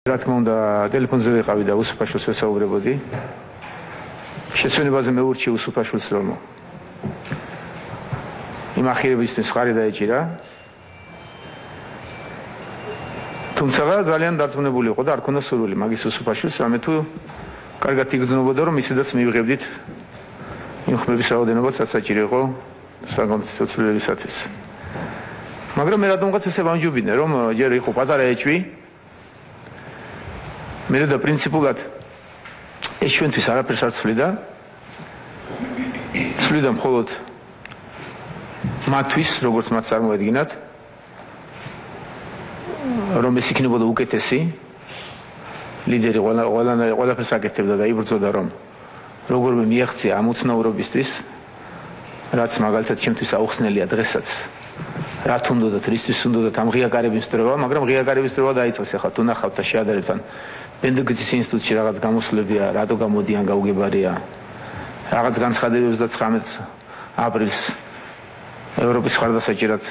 რა თქმა უნდა, ტელეფონზე ვიყავი და უსუფაშვილს ვესაუბრებოდი. შესვენებაზე მე ურჩი უსუფაშვილს, რომ იმ ახირებისთვის ხარი დაეჭირა. თუმცა ძალიან დარწმუნებული იყო და არ ქონდა სურვილი მაგის უსუფაშვილს, რამე თუ კარგად იგრძნობოდა, რომ ისედაც მივიღებდით იმ ხმების რაოდენობაც საჭირო იყო საკონსტიტუციო ცვლილებისათვის. მაგრამ მე რატომღაც ესე ვამჯობინე, რომ ჯერ იყო პატარა ეჭვი, მე და პრინციპულად ეს ჩვენთვის არაფერს არ ცვლიდა. ცვლიდა მხოლოდ მათთვის, როგორც მათ წარმოედგინათ, რომ ეს იქნებოდა უკეთესი ლიდერი, ყველაფერს აკეთებდა და იბრძოდა, რომ როგორმე მიაღწია ამ უცნაურობისთვის, რაც მაგალითად ჩემთვის აუხსნელია დღესაც. რა თუნდოდათ, რისთვის უნდათ ამ ღია კარების დროა, მაგრამ ღია კარების დროა დაიწყეს ახლა თუ ნახავთ და შეადარებთან პენდოგრეთის ინსტიტუტში რაღაც გამოსვლებია, რატო გამოდიან გაუგებარია. რაღაც განცხადებებს და 19 აპრილს ევროპის ხარდასაჭირად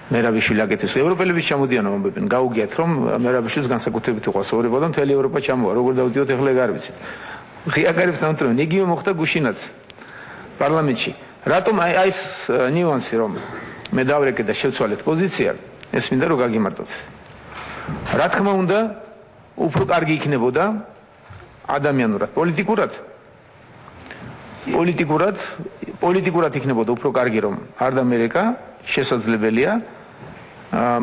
მერაბიშვილი აკეთებს. ევროპელები ჩამოდიან ამბობენ, გაუგიათ, რომ მერაბიშვილს განსაკუთრებით უყვარს ევროპა და მთელი ევროპა ჩამოვა. როგორ დავდიოთ ეხლა ეგ არ ვიცი. ღია კარების სამთავრობო იგივე მოხდა გუშინაც პარლამენტში. რატომ აი ეს ნიუანსი, რომ მე დავრეკე და შევცვალეთ პოზიცია, ეს მინდა რომ გაგიმარტოთ. რა თქმა უნდა, უფრო კარგი იქნებოდა ადამიანურად, პოლიტიკურად იქნებოდა უფრო კარგი, რომ არ დამერეკა, შესაძლებელია,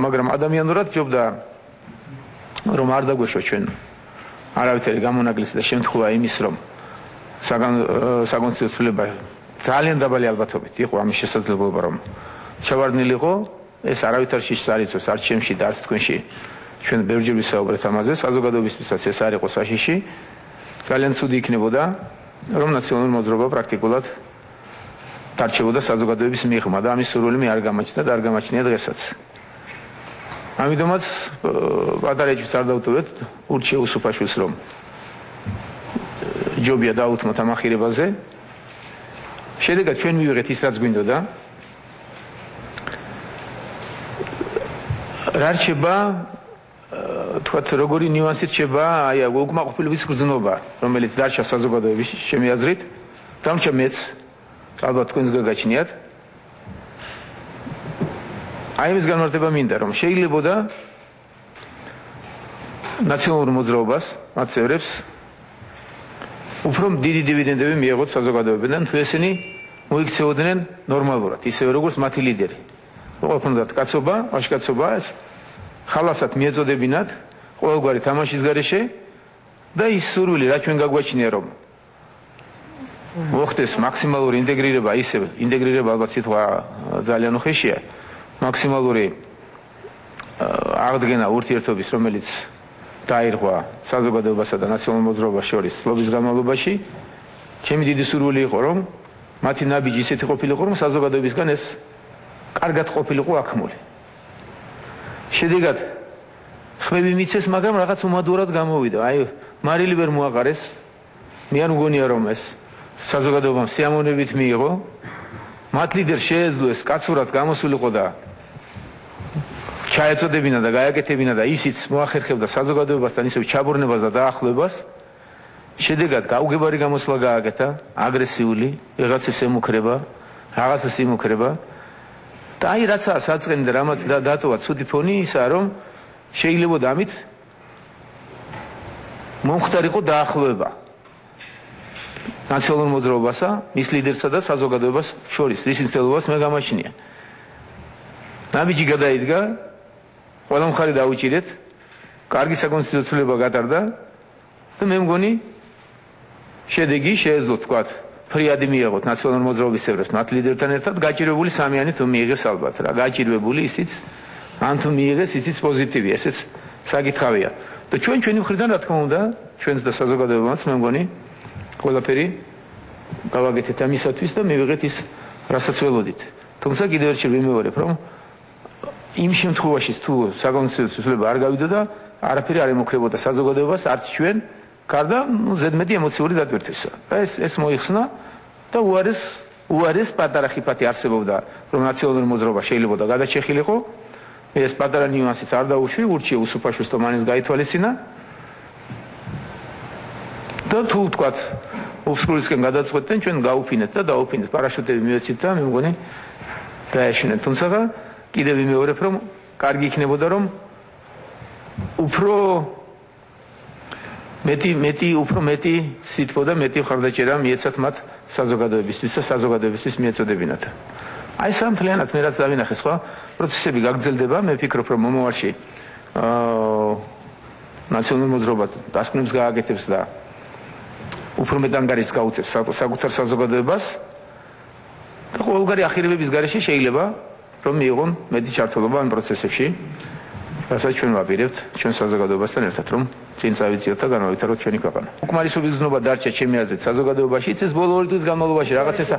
მაგრამ ადამიანურად ჯობდა, რომ არ დაგვეშვა ჩვენ არავითარი გამონაკლისი და შემთხვევა იმის, რომ საკონსტიტუციო ცვლილება ძალიან დაბალი ალბათობით იყო ამის შესაძლებლობა, რომ ჩავარდნილიყო, ეს არავითარ შიშს არ იწვევს, არც ჩემში და არც თქვენში. ჩვენ ბევრჯერ ვისაუბრეთ ამაზე, საზოგადოებისთვისაც ეს არ იყო საშიში. ძალიან ცუდი იქნებოდა, რომ ნაციონალური მოძრაობა პრაქტიკულად დარჩებოდა საზოგადოების მიღმა და ამის სურვილი მე არ გამაჩნდა და არ გამაჩნია დღესაც. ამიტომაც პატარა ეჭვს არ დავტოვეთ, ურჩია უსუფაშვილს, რომ ჯობია დაუთმოთ ამ ახირებაზე. შედეგად ჩვენ მივიღეთ ის, რაც გვინდოდა. რა რჩება, თქვათ, როგორი ნიუანსი რჩება, აი უკმაყოფილების გრძნობა, რომელიც დარჩა საზოგადოების ჩემი აზრით, დამჭა მეც, ალბათ თქვენს გაგაჩნიათ. აი ეს განმარტება მინდა, რომ შეიძლებოდა ნაციონალურ მოძრაობას, მათ წევრებს, უფრო დიდი დივიდენდები მიეღოთ საზოგადოებიდან, თუ ესენი მოიქცეოდნენ ნორმალურად, ისევე როგორც მათი ლიდერი. ყველგან კაცობა, ვაჟკაცობა, ეს ხალასად მიეწოდებინათ ყოველგვარი თამაშის გარეშე და ის სურვილი, რა ჩვენ გაგვაჩნია, რომ მოხდეს მაქსიმალური ინტეგრირება, ისე ინტეგრირება ალბათ სიტყვა ძალიან უხეშია, მაქსიმალური აღდგენა ურთიერთობის, რომელიც დაირღვა საზოგადოებასა და ნაციონალურ მოძრაობას შორის წლების განმავლობაში, ჩემი დიდი სურვილი იყო, რომ მათი ნაბიჯი ისეთი ყოფილიყო, რომ საზოგადოებისგან ეს კარგად ყოფილიყო აქმული. შედეგად ხმები მიცეს, მაგრამ რაღაც უმადურად გამოვიდა. აი, მარილი ვერ მოაყარეს. მე არ მგონია, რომ ეს საზოგადოებამ სიამოვნებით მიიღო. მათ ლიდერს შეეძლო ეს კაცურად გამოსულიყო და ჩაეწოდებინა და გააკეთებინა და ისიც მოახერხებდა საზოგადოებასთან ისევ ჩაბურნებას და დაახლოებას. შედეგად გაუგებარი გამოსვლა გააკეთა, აგრესიული, ვიღაცებს ემუქრება, რაღაცას იმუქრება. და აი რაცა საწყენი და რამაც დატოვა ცუდი ფონი ისაა, რომ შეიძლებოდა ამით მომხდარიყო დაახლოება ნაციონალურ მოძრაობასა, მის ლიდერსა და საზოგადოებას შორის, რის მცდელობას მე გამაჩნია. ნაბიჯი გადაიდგა, ყველა მხარე დაუჭირეთ, კარგი საკონსტიტუციო ცვლილება გატარდა და მე მგონი შედეგი შეეძლოთ, თქვათ, ფრიადი მიიღოთ ნაციონალურ მოძრაობის წევრებს მათ ლიდერთან ერთად, გაჭირვებული სამიანი თუ მიიღეს ალბათ რა, გაჭირვებული ისიც, ან თუ მიიღეს ისიც პოზიტივია, ესეც საკითხავია. და ჩვენი მხრიდან რა თქმა უნდა, ჩვენს და საზოგადოებამაც მე მგონი ყველაფერი გავაკეთეთ ამისათვის და მივიღეთ ის, რასაც ველოდით. თუმცა კიდევ ერთხელ ვიმეორებ, რომ იმ შემთხვევაში თუ საკონსტიტუციო ცვლილება არ გავიდოდა, არაფერი არ ემუქრებოდა საზოგადოებას, არც ჩვენ, გარდა ზედმეტი ემოციური დატვირთვისა. ეს მოიხსნა და უარეს პატარა ხიფათი არსებობდა, რომ ნაციონალური მოძრაობა შეიძლება გადაჭეხილიყო. ეს პატარა ნიუანსიც არ დაუშვი, ურჩია უსუფაშვილს და მაინც გაითვალისწინა და თუ ვთქვათ ოფსკულისკენ გადაწყვეტენ ჩვენ გავუფინეთ და დაუფინეთ პარაშუტები მივეცით და მე მგონი დაეშინეთ თუმცა კიდევ ვიმეორებ რომ კარგი იქნებოდა რომ უფრო მეტი სიტყვა და მეტი ხარდაჭერა მიეცათ მათ საზოგადოებისთვის და საზოგადოებისთვის მიეწოდებინათ. აი სამ მთლიანად მე რაც დავინახე სხვა პროცესები გაგრძელდება მე ვფიქრობ რომ მომავალში ნაციონალურ მოძრაობას დასკვნებს გააკეთებს და უფრო მეტ ანგარიშს გაუწევს საკუთარ საზოგადოებას და ყოველგვარი ახირებების გარეშე შეიძლება რომ მიიღონ მეტი ჩართულობა ამ პროცესებში რასაც ჩვენ ვაპირებთ ჩვენ საზოგადოებასთან ერთად რომ წინ წავიწიოთ და განავითაროთ ჩვენი ქვეყანა. უკმარისობის გზნობა დარჩა ჩემი აზრით საზოგადოებაშიც ეს ბოლო 2 თვის განმავლობაში რაღაც ესა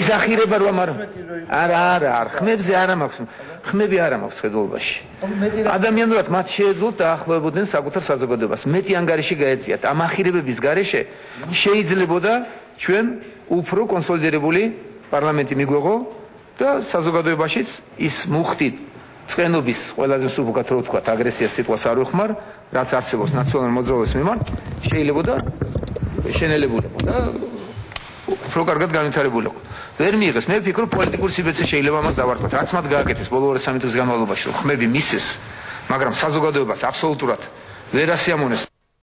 ის ახირება რომ არა ხმებზე არ მაქვს ხმები არ მაქვს ხედულობაში. ადამიანურად მათ შეეძლოთ დაახლოებოდნენ საკუთარ საზოგადოებას. მეტი ანგარიში გაეწიათ. ამ ახირებების გარეშე შეიძლებოდა ჩვენ უფრო კონსოლიდირებული პარლამენტი მიგვეღო და საზოგადოებაშიც ის მუხტი წყენობის ყველაზე მსუბუქად რო ვთქვათ აგრესიას სიტყვას არ ვეხმარ, რაც არსებობს ნაციონალურ მოძრაობის მიმართ, შეიძლებოდა შენელებულიყო და უფრო კარგად განვითარებულიყო. ვერ მიიღეს. მე ვფიქრობ პოლიტიკური სიბეცე შეიძლება მას დავარტყოთ. რაც მათ გააკეთეს ბოლო 2-3 თვის განმავლობაში, რომ ხმები მისცეს, მაგრამ საზოგადოებას აბსოლუტურად ვერ ასიამონეს.